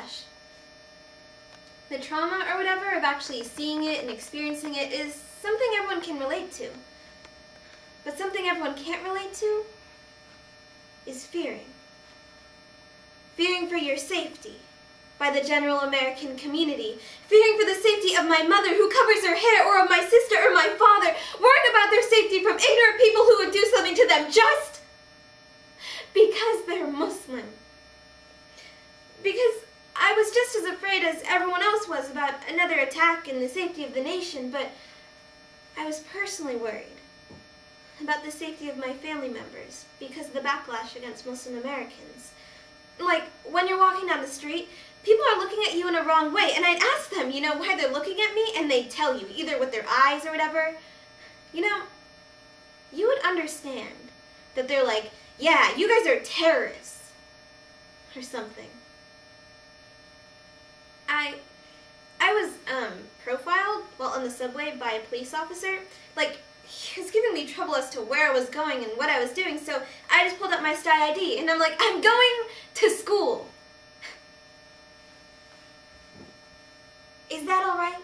backlash. The trauma or whatever of actually seeing it and experiencing it is something everyone can relate to. But something everyone can't relate to is fearing. Fearing for your safety by the general American community. Fearing for the safety of my mother who covers her hair, or of my sister or my father. Worrying about their safety from ignorant people who would do something to them just because they're Muslim. Because I was just as afraid as everyone else was about another attack and the safety of the nation, but I was personally worried about the safety of my family members because of the backlash against Muslim Americans. Like, when you're walking down the street, people are looking at you in a wrong way, and I'd ask them, why they're looking at me, and they'd tell you, either with their eyes or whatever. You would understand that they're like, yeah, you guys are terrorists, or something. I was profiled while on the subway by a police officer. Like, he was giving me trouble as to where I was going and what I was doing, so I just pulled up my Sty ID, and I'm like, I'm going to school. Is that all right?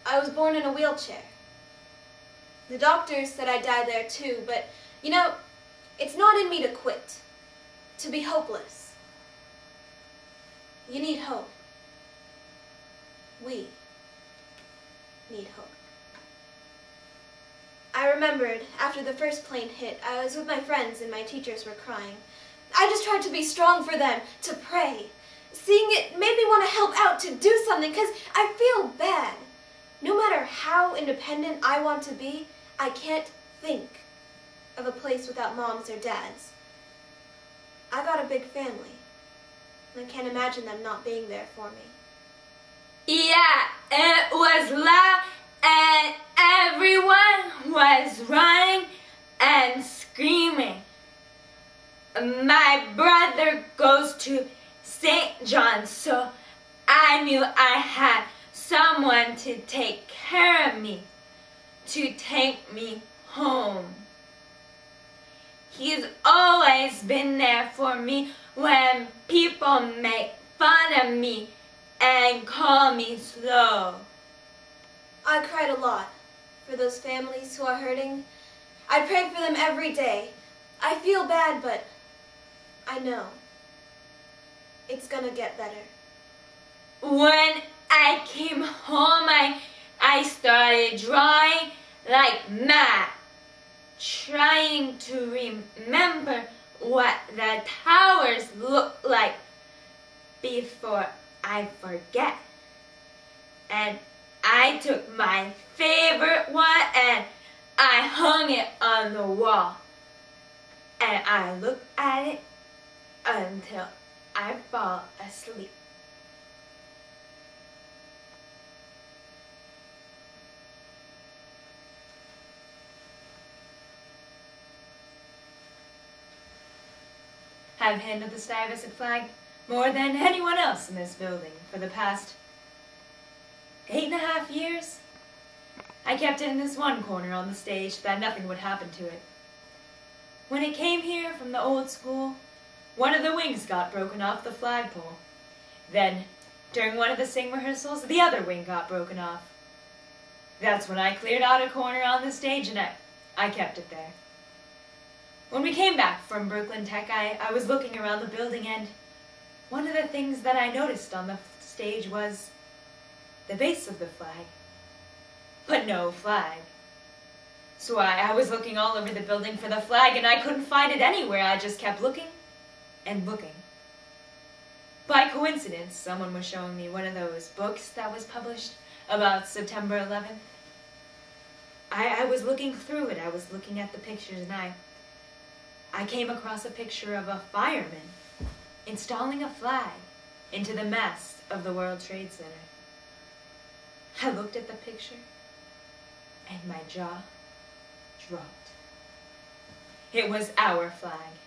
I was born in a wheelchair. The doctors said I'd die there too, but, it's not in me to quit, to be hopeless. You need hope. We need hope. I remembered, after the first plane hit, I was with my friends and my teachers were crying. I just tried to be strong for them, to pray. Seeing it made me want to help out, to do something, because I feel bad. No matter how independent I want to be, I can't think of a place without moms or dads. I got a big family, and I can't imagine them not being there for me. Yeah, it was loud and everyone was running and screaming. My brother goes to St. John's, so I knew I had someone to take care of me, to take me home. He's always been there for me when people make fun of me and call me slow. I cried a lot for those families who are hurting. I prayed for them every day. I feel bad, but I know it's gonna get better. When I came home, I started drawing like mad, trying to remember what the towers look like before I forget. And I took my favorite one and I hung it on the wall. And I looked at it until I fall asleep. I've handled the Stuyvesant flag more than anyone else in this building for the past 8.5 years. I kept it in this one corner on the stage that nothing would happen to it. When it came here from the old school, one of the wings got broken off the flagpole. Then, during one of the sing rehearsals, the other wing got broken off. That's when I cleared out a corner on the stage and I kept it there. When we came back from Brooklyn Tech, I was looking around the building, and one of the things that I noticed on the stage was the base of the flag, but no flag. So I was looking all over the building for the flag, and I couldn't find it anywhere. I just kept looking and looking. By coincidence, someone was showing me one of those books that was published about September 11th. I was looking through it. I was looking at the pictures, and I came across a picture of a fireman installing a flag into the mast of the World Trade Center. I looked at the picture, and my jaw dropped. It was our flag.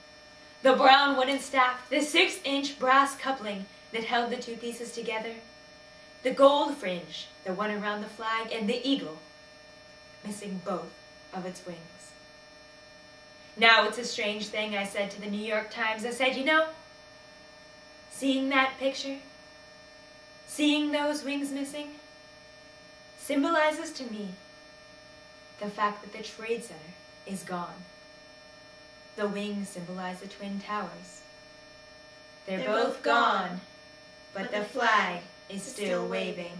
The brown wooden staff, the 6-inch brass coupling that held the two pieces together, the gold fringe that went around the flag, and the eagle, missing both of its wings. Now it's a strange thing I said to the New York Times. I said, you know, seeing that picture, seeing those wings missing, symbolizes to me the fact that the Trade Center is gone. The wings symbolize the Twin Towers. They're both gone, but the flag is still waving.